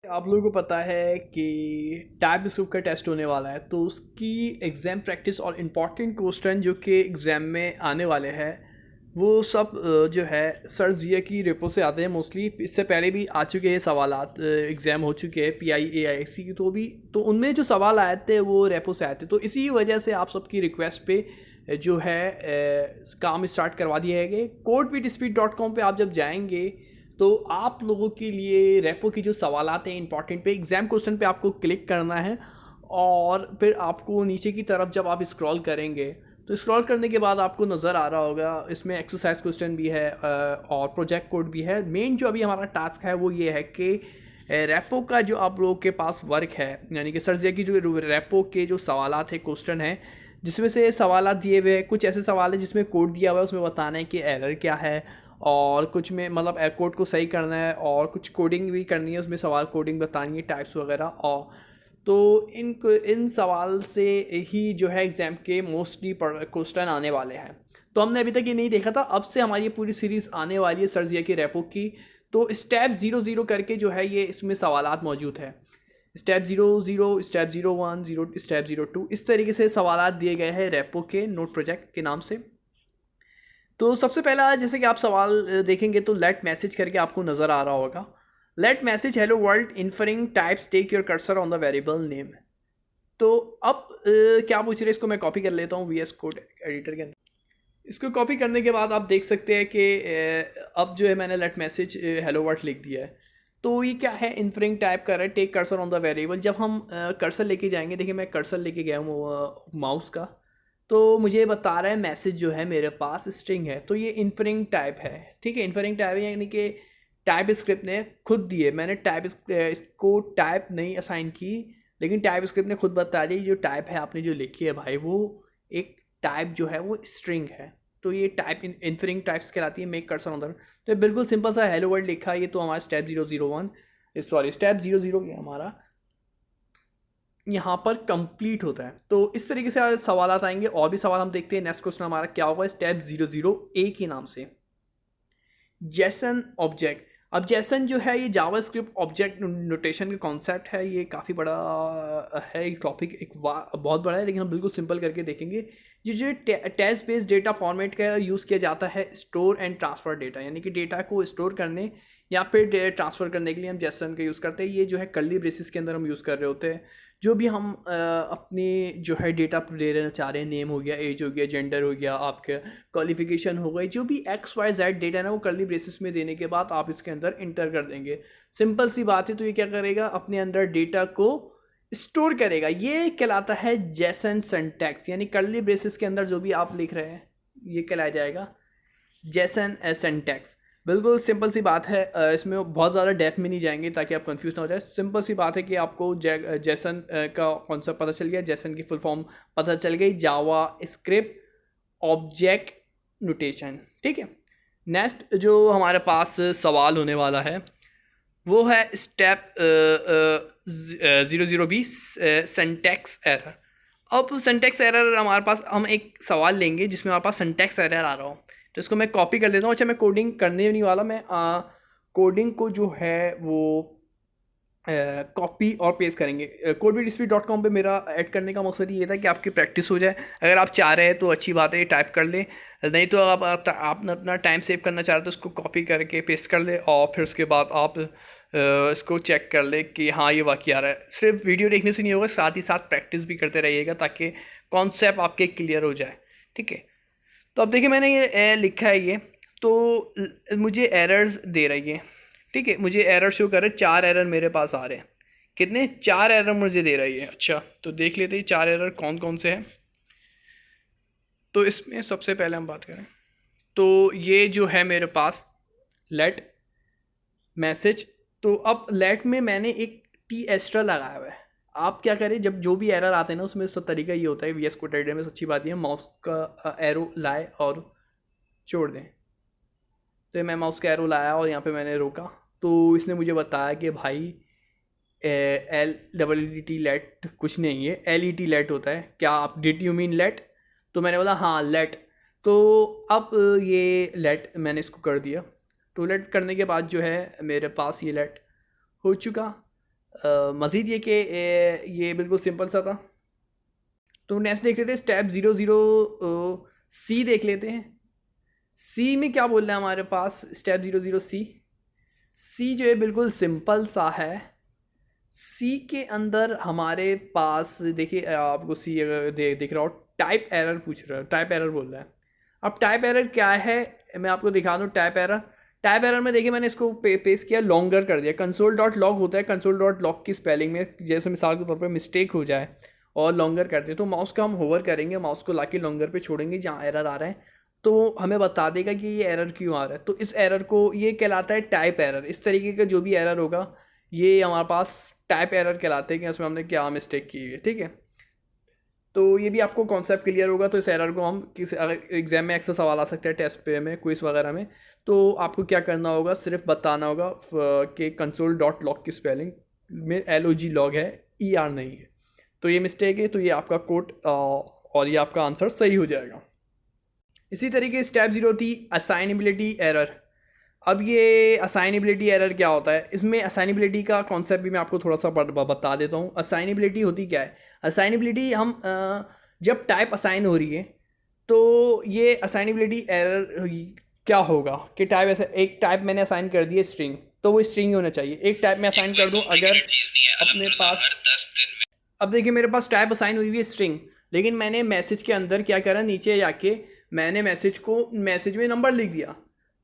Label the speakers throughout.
Speaker 1: आप लोगों को पता है कि टाइप का टेस्ट होने वाला है, तो उसकी एग्ज़ाम प्रैक्टिस और इम्पॉर्टेंट क्वेश्चन जो कि एग्ज़ाम में आने वाले हैं वो सब जो है सर जिया की रेपो से आते हैं मोस्टली। इससे पहले भी आ चुके हैं सवालात, एग्ज़ाम हो चुके हैं PIAIC की, तो उनमें जो सवाल आए थे वो रेपो से आए थे। तो इसी वजह से आप सबकी रिक्वेस्ट पे जो है काम स्टार्ट करवा दिए गए। codewithspeed.com पे आप जब जाएंगे तो आप लोगों के लिए रेपो की जो सवालात हैं इंपॉर्टेंट पे एग्ज़ाम क्वेश्चन पे आपको क्लिक करना है, और फिर आपको नीचे की तरफ जब आप स्क्रॉल करेंगे तो स्क्रॉल करने के बाद आपको नज़र आ रहा होगा इसमें एक्सरसाइज क्वेश्चन भी है और प्रोजेक्ट कोड भी है। मेन जो अभी हमारा टास्क है वो ये है कि रेपो का जो आप लोगों के पास वर्क है, यानी कि सर्जिया की जो रेपो के जो सवालात है क्वेश्चन है, जिसमें से सवालात दिए हुए हैं, कुछ ऐसे सवाल है जिसमें कोड दिया हुआ है, उसमें बताना है कि एरर क्या है, और कुछ में मतलब कोड को सही करना है, और कुछ कोडिंग भी करनी है, उसमें सवाल कोडिंग बतानी है, टाइप्स वगैरह। और तो इन सवाल से ही जो है एग्ज़ाम के मोस्टली क्वेश्चन आने वाले हैं। तो हमने अभी तक ये नहीं देखा था, अब से हमारी ये पूरी सीरीज़ आने वाली है सर्जिया की रेपो की। तो स्टेप 00 करके जो है ये इसमें सवालात मौजूद है। स्टेप 00, स्टेप 01, स्टेप 02, इस तरीके से सवालात दिए गए हैं रेपो के नोट प्रोजेक्ट के नाम से। तो सबसे पहला जैसे कि आप सवाल देखेंगे तो लेट मैसेज करके आपको नज़र आ रहा होगा। Let message hello world inferring types take your cursor on the variable name. तो अब क्या पूछ रहे हैं, इसको मैं कॉपी कर लेता हूँ VS कोड एडिटर के अंदर। इसको कॉपी करने के बाद आप देख सकते हैं कि अब जो है मैंने लेट मैसेज हेलो वर्ल्ड लिख दिया है। तो ये क्या है, इन्फरिंग टाइप कर रहा है take cursor on the variable. जब हम कर्सर लेके जाएंगे, देखिए मैं कर्सर लेके गया हूँ माउस का, तो मुझे बता रहा है मैसेज जो है मेरे पास स्ट्रिंग है, तो ये इन्फरिंग टाइप है। ठीक है, इन्फरिंग टाइप है यानी कि टाइप स्क्रिप्ट ने खुद दिए, मैंने टाइप इसको टाइप नहीं असाइन की, लेकिन टाइप स्क्रिप्ट ने खुद बता दिया जो टाइप है आपने जो लिखी है भाई वो एक टाइप जो है वो स्ट्रिंग है। तो ये टाइप इन्फरिंग टाइप्स कहलाती है मेक कर्सर ऑन द। तो बिल्कुल सिंपल सा हेलो वर्ल्ड लिखा है, ये तो हमारा स्टेप 001, सॉरी स्टेप 00 ये हमारा यहाँ पर कंप्लीट होता है। तो इस तरीके से सवाल आएंगे, और भी सवाल हम देखते हैं। नेक्स्ट क्वेश्चन हमारा क्या होगा स्टेप 00A के नाम से, जेसन ऑब्जेक्ट। अब जेसन जो है ये जावास्क्रिप्ट ऑब्जेक्ट नोटेशन का कॉन्सेप्ट है, ये काफ़ी बड़ा है, एक टॉपिक बहुत बड़ा है, लेकिन हम बिल्कुल सिंपल करके देखेंगे। ये जो टेक्स्ट बेस्ड डेटा फॉर्मेट का यूज़ किया जाता है स्टोर एंड ट्रांसफ़र डेटा, यानी कि डेटा को स्टोर करने या फिर ट्रांसफ़र करने के लिए हम जेसन का यूज़ करते हैं। ये जो है कर्ली ब्रेसिस के अंदर हम यूज़ कर रहे होते हैं। जो भी हम अपने जो है डेटा दे रहना चाह रहे हैं, नेम हो गया, एज हो गया, जेंडर हो गया, आपके क्वालिफिकेशन हो गई, जो भी XYZ डेटा ना वो कर्ली ब्रेसिस में देने के बाद आप इसके अंदर इंटर कर देंगे। सिंपल सी बात है। तो ये क्या करेगा, अपने अंदर डेटा को स्टोर करेगा। ये कहलाता है जेसन सिंटैक्स, यानी कर्ली ब्रेसिस के अंदर जो भी आप लिख रहे हैं ये कहलाया जाएगा जेसन सिंटैक्स। बिल्कुल सिंपल सी बात है, इसमें बहुत ज़्यादा डेप्थ में नहीं जाएंगे ताकि आप कंफ्यूज ना हो जाए। सिंपल सी बात है कि आपको जेसन का कॉन्सेप्ट पता चल गया, जेसन की फुल फॉर्म पता चल गई, जावा स्क्रिप्ट ऑब्जेक्ट नोटेशन। ठीक है, नेक्स्ट जो हमारे पास सवाल होने वाला है वो है स्टेप 00B सिंटैक्स एरर। अब सिंटैक्स एरर हमारे पास, हम एक सवाल लेंगे जिसमें हमारे पास सिंटैक्स एरर आ रहा हो, तो इसको मैं कॉपी कर लेता हूँ। अच्छा, मैं कोडिंग करने नहीं वाला, मैं कोडिंग को जो है वो कॉपी और पेस्ट करेंगे। codewithspeed.com पे मेरा ऐड करने का मकसद ये था कि आपकी प्रैक्टिस हो जाए। अगर आप चाह रहे हैं तो अच्छी बात है, टाइप कर लें, नहीं तो आप अपना टाइम सेव करना चाह रहे हो तो उसको कॉपी करके पेस्ट कर ले, और फिर उसके बाद आप इसको चेक कर ले कि हाँ ये वाकई आ रहा है। सिर्फ वीडियो देखने से नहीं होगा, साथ ही साथ प्रैक्टिस भी करते रहिएगा ताकि कॉन्सेप्ट आपके क्लियर हो जाए। ठीक है, तो अब देखिए मैंने ये लिखा है, ये तो मुझे एरर्स दे रही है। ठीक है, मुझे एरर शो कर रहे हैं, 4 एरर मेरे पास आ रहे हैं। कितने? 4 एरर मुझे दे रही है। अच्छा, तो देख लेते हैं 4 एरर कौन कौन से हैं। तो इसमें सबसे पहले हम बात करें तो ये जो है मेरे पास लेट मैसेज। तो अब लेट में मैंने एक टी एक्स्ट्रा लगाया हुआ है। आप क्या करें, जब जो भी एरर आते हैं ना उसमें सब तरीका ये होता है, VS कोड एडिटर में अच्छी बात ये है, माउस का एरो लाए और छोड़ दें। तो मैं माउस का एरो लाया और यहाँ पे मैंने रोका, तो इसने मुझे बताया कि भाई LET लेट कुछ नहीं है, LET लेट होता है। क्या आप डिड यू मीन लेट? तो मैंने बोला हाँ लेट। तो अब ये लेट मैंने इसको कर दिया। तो लेट करने के बाद जो है मेरे पास ये लेट हो चुका। मज़ीद ये कि ये बिल्कुल सिंपल सा था। तो नेक्स्ट देख लेते हैं स्टेप 00 सी देख लेते हैं। सी में क्या बोल रहा है हमारे पास, स्टेप 00 सी। सी जो है बिल्कुल सिंपल सा है। सी के अंदर हमारे पास देखिए, आपको सी अगर दिख रहा हो, टाइप एरर पूछ रहा है, टाइप एरर बोल रहा है। अब टाइप एरर क्या है मैं आपको दिखा दूँ। टाइप एरर में देखिए मैंने इसको पेस्ट किया, लॉन्गर कर दिया। कंसोल डॉट लॉग होता है, कंसोल डॉट लॉग की स्पेलिंग में जैसे मिसाल के तौर पर मिस्टेक हो जाए और लॉन्गर करते हैं तो माउस का हम होवर करेंगे, माउस को लाके लॉन्गर पे छोड़ेंगे जहाँ एरर आ रहा है तो हमें बता देगा कि ये एरर क्यों आ रहा है। तो इस एरर को ये कहलाता है टाइप एरर। इस तरीके का जो भी एरर होगा ये हमारे पास टाइप एरर कहलाते हैं कि उसमें हमने क्या मिस्टेक की हुई है। ठीक है, तो ये भी आपको कॉन्सेप्ट क्लियर होगा। तो इस एरर को हम किसी अगर एग्जाम में अक्सर सवाल आ सकते हैं, टेस्ट पे में, क्विज वगैरह में, तो आपको क्या करना होगा, सिर्फ बताना होगा कि कंसोल डॉट लॉग की स्पेलिंग में LOG लॉग है, ER नहीं है। तो ये मिस्टेक है, तो ये आपका कोड और ये आपका आंसर सही हो जाएगा। इसी तरीके स्टेप 0 थी असाइनेबिलिटी एरर। अब ये असाइनेबिलिटी एरर क्या होता है, इसमें असाइनेबिलिटी का कॉन्सेप्ट भी मैं आपको थोड़ा सा बता देता हूँ। असाइनेबिलिटी होती क्या है, असाइनेबिलिटी हम जब टाइप असाइन हो रही है तो ये असाइनेबिलिटी एरर क्या होगा कि टाइप ऐसा, एक टाइप मैंने असाइन कर दिया स्ट्रिंग, तो वो स्ट्रिंग ही होना चाहिए। एक टाइप मैं असाइन कर दूँ अगर अपने पास, अब देखिए मेरे पास टाइप असाइन हुई हुई है स्ट्रिंग, लेकिन मैंने मैसेज के अंदर क्या करा, नीचे जाके मैंने मैसेज में नंबर लिख दिया,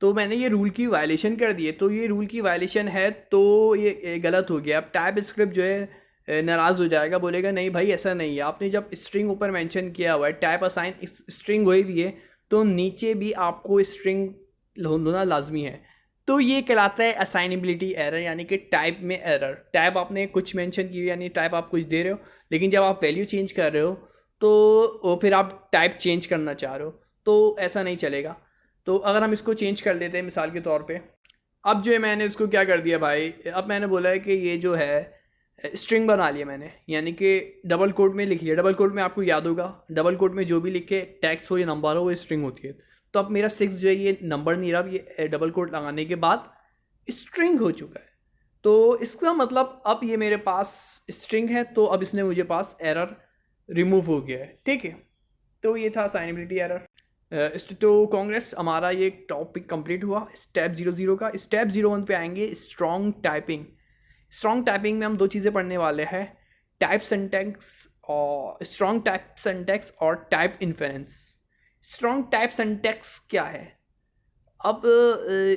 Speaker 1: तो मैंने ये रूल की वायलेशन कर दी है। तो ये रूल की वायलेशन है, तो ये गलत हो गया। अब टाइप स्क्रिप्ट जो है नाराज़ हो जाएगा, बोलेगा नहीं भाई ऐसा नहीं है, आपने जब स्ट्रिंग ऊपर मेंशन किया हुआ है, टाइप असाइन स्ट्रिंग हुई भी है, तो नीचे भी आपको स्ट्रिंग होना लाजमी है। तो ये कहलाता है असाइनेबिलिटी एरर, यानी कि टाइप में एरर। टाइप आपने कुछ मेंशन की, यानी टाइप आप कुछ दे रहे हो, लेकिन जब आप वैल्यू चेंज कर रहे हो तो फिर आप टाइप चेंज करना चाह रहे हो, तो ऐसा नहीं चलेगा। तो अगर हम इसको चेंज कर लेते हैं मिसाल के तौर पे, अब जो है मैंने इसको क्या कर दिया भाई, अब मैंने बोला है कि ये जो है स्ट्रिंग बना लिया मैंने, यानी कि डबल कोट में लिख लिया। डबल कोट में आपको याद होगा, डबल कोट में जो भी लिखे टेक्स्ट हो या नंबर हो वो स्ट्रिंग होती है। तो अब मेरा 6 जो है ये नंबर नहीं रहा, ये डबल कोट लगाने के बाद स्ट्रिंग हो चुका है। तो इसका मतलब अब ये मेरे पास स्ट्रिंग है, तो अब इसने मुझे पास एरर रिमूव हो गया है। ठीक है, तो ये था असाइनेबिलिटी एरर। तो कांग्रेस हमारा ये टॉपिक कंप्लीट हुआ स्टेप 00 का। स्टेप 01 पे आएंगे, स्ट्रॉन्ग टाइपिंग। स्ट्रॉन्ग टाइपिंग में हम दो चीज़ें पढ़ने वाले हैं, टाइप सिंटैक्स और स्ट्रॉन्ग टाइप सिंटैक्स और type inference. Strong type syntax क्या है, अब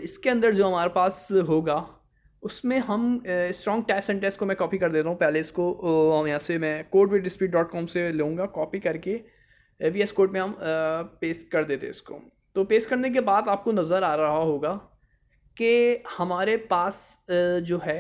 Speaker 1: इसके अंदर जो हमारे पास होगा उसमें हम स्ट्रॉन्ग टाइप सिंटैक्स को मैं कॉपी कर देता हूँ। पहले इसको यहाँ से मैं code-with-speed.com से लूँगा कॉपी करके, VS कोड में हम पेस्ट कर देते इसको। तो पेस्ट करने के बाद आपको नज़र आ रहा होगा कि हमारे पास जो है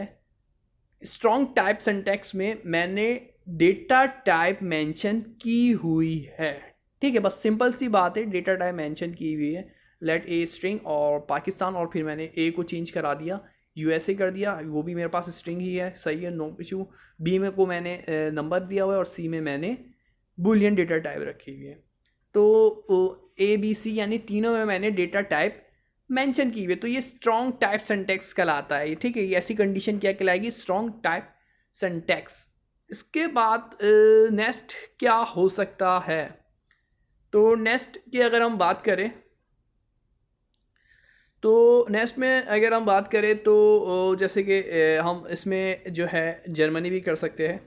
Speaker 1: स्ट्रॉन्ग टाइप सिंटैक्स में मैंने डेटा टाइप मेंशन की हुई है। ठीक है, बस सिंपल सी बात है, डेटा टाइप मेंशन की हुई है, लेट ए स्ट्रिंग और पाकिस्तान, और फिर मैंने ए को चेंज करा दिया, USA कर दिया, वो भी मेरे पास स्ट्रिंग ही है, सही है, नो इशू। बी में को मैंने नंबर दिया हुआ है, और सी में मैंने बुलियन डेटा टाइप रखी हुई है। तो ABC यानी तीनों में मैंने डेटा टाइप मेंशन की हुई है, तो ये स्ट्रॉन्ग टाइप सिंटैक्स कहलाता है। ठीक है, ये ऐसी कंडीशन क्या कहलाएगी, स्ट्रॉन्ग टाइप सिंटैक्स। इसके बाद नेक्स्ट क्या हो सकता है, तो नेक्स्ट की अगर हम बात करें, तो नेक्स्ट में अगर हम बात करें तो जैसे कि हम इसमें जो है जर्मनी भी कर सकते हैं।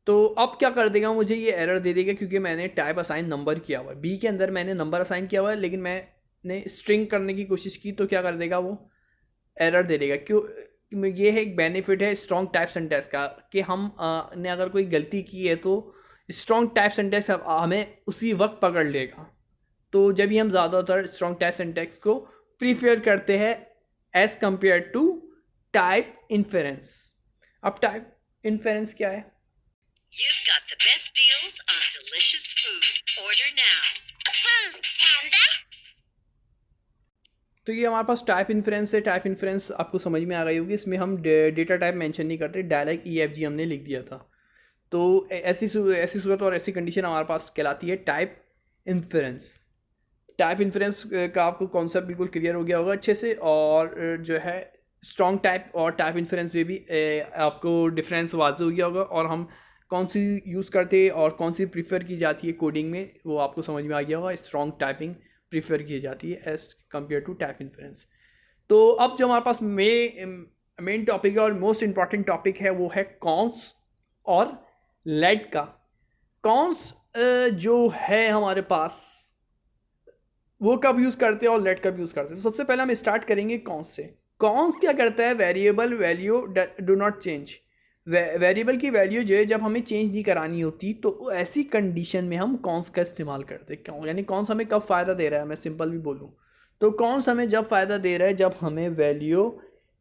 Speaker 1: तो अब क्या कर देगा, मुझे ये एरर दे देगा क्योंकि मैंने टाइप असाइन नंबर किया हुआ है, बी के अंदर मैंने नंबर असाइन किया हुआ है, लेकिन मैंने स्ट्रिंग करने की कोशिश की, तो क्या कर देगा वो एरर दे देगा। क्यों, ये है एक बेनिफिट है स्ट्रॉन्ग टाइप सिंटैक्स का कि हम ने अगर कोई गलती की है तो स्ट्रॉन्ग टाइप सिंटैक्स हमें उसी वक्त पकड़ लेगा। तो जब भी हम ज़्यादातर स्ट्रॉन्ग टाइप सिंटैक्स को प्रीफेयर करते हैं as compared to type inference. अब टाइप इन्फेरेंस क्या है,
Speaker 2: You've got the best deals on delicious food. Order now. Panda?
Speaker 1: तो ये हमारे पास टाइप इन्फ्रेंस है। टाइप इन्फ्रेंस आपको समझ में आ गई होगी, इसमें हम डेटा टाइप मेंशन नहीं करते, डायरेक्ट EFG हमने लिख दिया था। तो ऐसी सूरत और ऐसी कंडीशन हमारे पास कहलाती है टाइप इन्फ्रेंस। टाइप इन्फ्रेंस का आपको कॉन्सेप्ट बिल्कुल क्लियर हो गया होगा अच्छे से। और जो है स्ट्रॉन्ग टाइप और टाइप इन्फ्रेंस में भी आपको डिफरेंस वाज़ेह हो गया होगा, और हम कौन सी यूज़ करते हैं और कौन सी प्रीफर की जाती है कोडिंग में वो आपको समझ में आ गया होगा। स्ट्रॉन्ग टाइपिंग प्रीफर की जाती है as compared to type inference. तो अब जो हमारे पास मेन टॉपिक है और मोस्ट इम्पॉर्टेंट टॉपिक है वो है कॉन्स और लेट का। कॉन्स जो है हमारे पास वो कब यूज़ करते हैं और लेट कब यूज़ करते हैं। तो सबसे पहले हम स्टार्ट करेंगे कॉन्स से। कॉन्स क्या करता है, variable value do not change. Variable की वैल्यू जो है जब हमें चेंज नहीं करानी होती तो ऐसी कंडीशन में हम कॉन्स का इस्तेमाल करते हैं। क्यों, यानी कॉन्स हमें कब फ़ायदा दे रहा है, मैं सिंपल भी बोलूँ तो कॉन्स हमें जब फ़ायदा दे रहा है जब हमें वैल्यू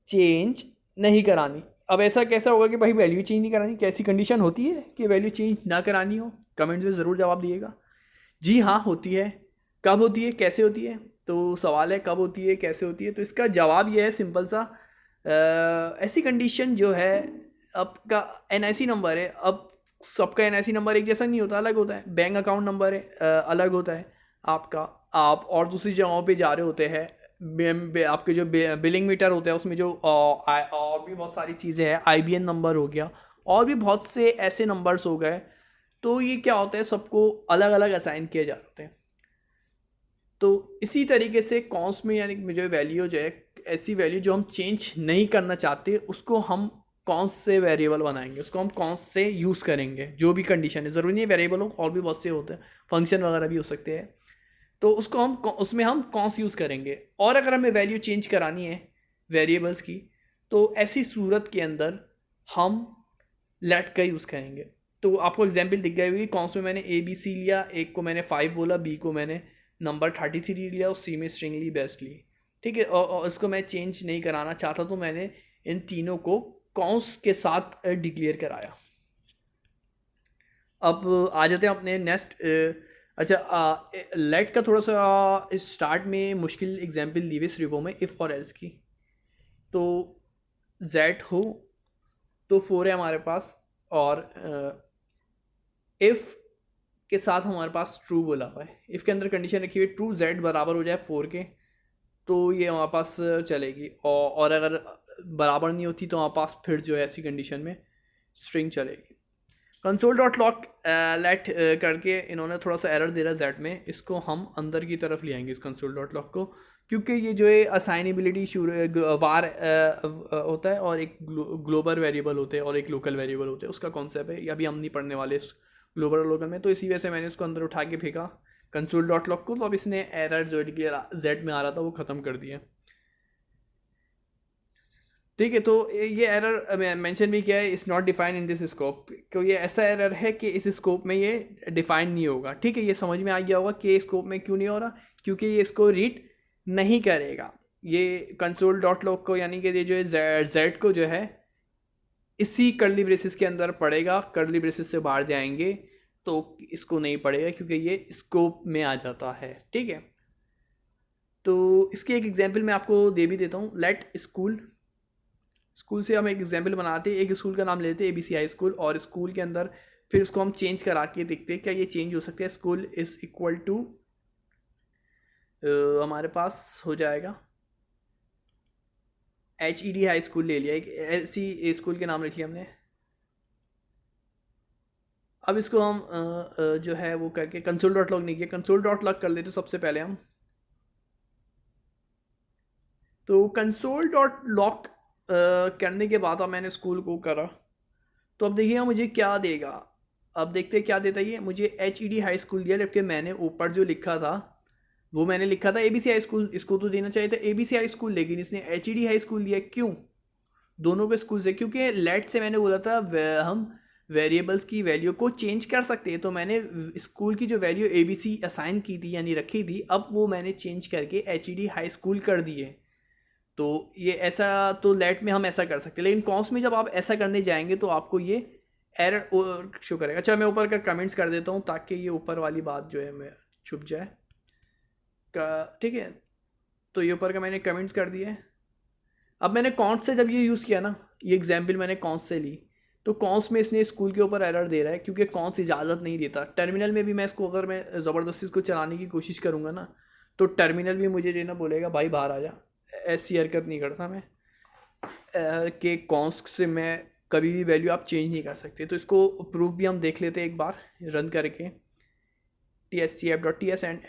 Speaker 1: चेंज नहीं करानी। अब ऐसा कैसा होगा कि भाई वैल्यू चेंज नहीं करानी, कैसी कंडीशन होती है कि वैल्यू चेंज ना करानी हो? कमेंट में ज़रूर जवाब दिएगा। जी हाँ होती है। कब होती है, कैसे होती है? तो सवाल है कब होती है, कैसे होती है। तो इसका जवाब ये है सिंपल सा, ऐसी कंडीशन जो है आपका NIC नंबर है। अब सबका NIC नंबर एक जैसा नहीं होता, अलग होता है। बैंक अकाउंट नंबर है, अलग होता है आपका। आप और दूसरी जगहों पे जा रहे होते हैं, आपके जो बिलिंग मीटर होता है उसमें जो और भी बहुत सारी चीज़ें हैं, IBN नंबर हो गया और भी बहुत से ऐसे नंबर्स हो गए। तो ये क्या होता है, सबको अलग अलग असाइन किए जा रहे हैं। तो इसी तरीके से कॉन्स में यानी जो वैल्यू जो है, ऐसी वैल्यू जो हम चेंज नहीं करना चाहते उसको हम कॉन्स से वेरिएबल बनाएंगे, उसको हम कॉन्स से यूज़ करेंगे। जो भी कंडीशन है, ज़रूरी नहीं वेरिएबल हो, और भी बहुत से होते हैं, फंक्शन वगैरह भी हो सकते हैं। तो उसको हम उसमें हम कॉन्स यूज़ करेंगे। और अगर हमें वैल्यू चेंज करानी है वेरिएबल्स की तो ऐसी सूरत के अंदर हम लेट का यूज़ करेंगे। तो आपको एग्जाम्पल दिख गई हुई, कॉन्स में मैंने ABC लिया, एक को मैंने 5 बोला, B को मैंने नंबर 33 लिया और C में स्ट्रिंग ली, बेस्ट ली। ठीक है, और इसको मैं चेंज नहीं कराना चाहता तो मैंने इन तीनों को कॉन्स के साथ डिक्लेयर कराया। अब आ जाते हैं अपने नेक्स्ट। अच्छा, लेट का थोड़ा सा स्टार्ट में मुश्किल एग्जाम्पल दी हुई इस रिवो में, इफ़ और एल्स की। तो जेड हो तो 4 है हमारे पास, और इफ़ के साथ हमारे पास ट्रू बोला हुआ है। इफ़ के अंदर कंडीशन रखी हुई है ट्रू जेड बराबर हो जाए 4 के, तो ये हमारे पास चलेगी। और अगर बराबर नहीं होती तो हमारे पास फिर जो है ऐसी कंडीशन में स्ट्रिंग चलेगी। कंसोल डॉट लॉक लेट करके इन्होंने थोड़ा सा एरर दे रहा है जेड में, इसको हम अंदर की तरफ ले आएंगे इस कंसोल डॉट लॉक को, क्योंकि ये जो है असाइनेबिलिटी वार होता है, और एक ग्लोबल वेरिएबल होते हैं और एक लोकल वेरिएबल होते हैं, उसका कॉन्सेप्ट है। ये अभी हम नहीं पढ़ने वाले इस ग्लोबल और लोकल में, तो इसी वजह से मैंने इसको अंदर उठा के फेंका कंसोल डॉट लॉक को। तो अब इसने एरर जो जेड में आ रहा था वो ख़त्म कर दिया। ठीक है, तो ये एरर मेंशन भी किया है, it's not defined in this scope. क्योंकि ये ऐसा एरर है कि इस स्कोप में ये डिफाइन नहीं होगा। ठीक है, ये समझ में आ गया होगा कि स्कोप में क्यों नहीं हो रहा, क्योंकि ये इसको रीड नहीं करेगा। ये कंसोल डॉट लॉग को यानी कि ये जो है जेड को जो है इसी कर्ली ब्रेसिस के अंदर पड़ेगा, कर्ली ब्रेसिस से बाहर जाएंगे तो इसको नहीं पड़ेगा क्योंकि ये स्कोप में आ जाता है। ठीक है, तो इसकी एक एग्जाम्पल मैं आपको दे भी देता हूँ। लेट स्कूल से हम एक एग्जाम्पल बनाते हैं, एक स्कूल का नाम लेते हैं ABC हाई स्कूल, और स्कूल के अंदर फिर उसको हम चेंज करा के देखते हैं क्या ये चेंज हो सकता है। स्कूल इज़ इक्वल टू हमारे पास हो जाएगा HED हाई स्कूल ले लिया, एक ऐसी स्कूल के नाम रख लिया हमने। अब इसको हम जो है वो करके कंसोल डॉट लॉग नहीं किया, कंसोल डॉट लॉग कर लेते सबसे पहले हम। तो कंसोल डॉट लॉक करने के बाद अब मैंने स्कूल को करा, तो अब देखिएगा मुझे क्या देगा। अब देखते हैं क्या देता है ये। मुझे HED हाई स्कूल दिया, जबकि मैंने ऊपर जो लिखा था वो मैंने लिखा था ABC हाई स्कूल। इसको तो देना चाहिए था ABC हाई स्कूल, लेकिन इसने HED हाई स्कूल दिया। क्यों? दोनों के स्कूल से, क्योंकि लेट से मैंने बोला था हम वेरिएबल्स की वैल्यू को चेंज कर सकते हैं। तो मैंने स्कूल की जो वैल्यू ABC असाइन की थी यानी रखी थी, अब वो मैंने चेंज करके HED हाई स्कूल कर दिए। तो ये ऐसा, तो लेट में हम ऐसा कर सकते हैं, लेकिन कॉन्स में जब आप ऐसा करने जाएंगे तो आपको ये एरर शो करेगा। अच्छा, मैं ऊपर का कमेंट्स कर देता हूँ ताकि ये ऊपर वाली बात जो है मैं छुप जाए ठीक है, तो ये ऊपर का मैंने कमेंट्स कर दिए। अब मैंने कॉन्स से जब ये यूज़ किया ना, ये एग्जाम्पल मैंने कॉन्स से ली, तो कॉन्स में इसने स्कूल के ऊपर एरर दे रहा है क्योंकि कॉन्स इजाज़त नहीं देता। टर्मिनल में भी मैं इसको, अगर मैं ज़बरदस्ती इसको चलाने की कोशिश करूँगा ना, तो टर्मिनल भी मुझे जो ना बोलेगा भाई बाहर आ जा। ऐसी हरकत नहीं करता मैं। के कॉन्स्ट से में कभी भी वैल्यू आप चेंज नहीं कर सकते। तो इसको प्रूफ भी हम देख लेते हैं एक बार रन करके, tscf.ts and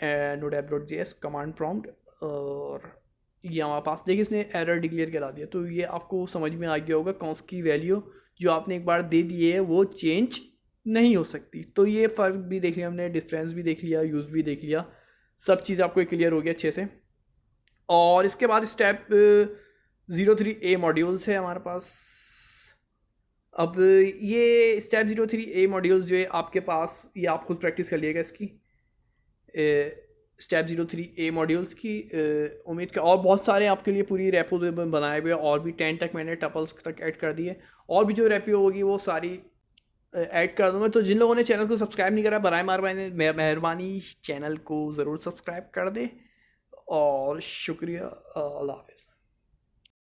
Speaker 1: node.app.js command prompt, और ये हमारे पास देखिए इसने एरर डिक्लेयर करा दिया। तो ये आपको समझ में आ गया होगा कॉन्स्ट की वैल्यू जो आपने एक बार दे दी है वो चेंज नहीं हो सकती। तो ये फ़र्क भी देख लिया हमने, डिफरेंस भी देख लिया, यूज़ भी देख लिया, सब चीज़ आपको क्लियर हो गया अच्छे से। और इसके बाद स्टेप 03A मॉड्यूल्स है हमारे पास। अब ये स्टेप 03A मॉड्यूल्स जो है आपके पास, ये आप खुद प्रैक्टिस कर लिएगा इसकी स्टेप 03A मॉड्यूल्स की। उम्मीद का और बहुत सारे आपके लिए पूरी रेपो बनाए हुए, और भी 10 तक मैंने टपल्स तक ऐड कर दिए, और भी जो रेपो होगी वो सारी ऐड कर दूँगा। तो जिन लोगों ने चैनल को सब्सक्राइब नहीं करा, बराए मेहरबानी चैनल को ज़रूर सब्सक्राइब कर दे, और शुक्रिया। अल्लाह हाफ़िज़।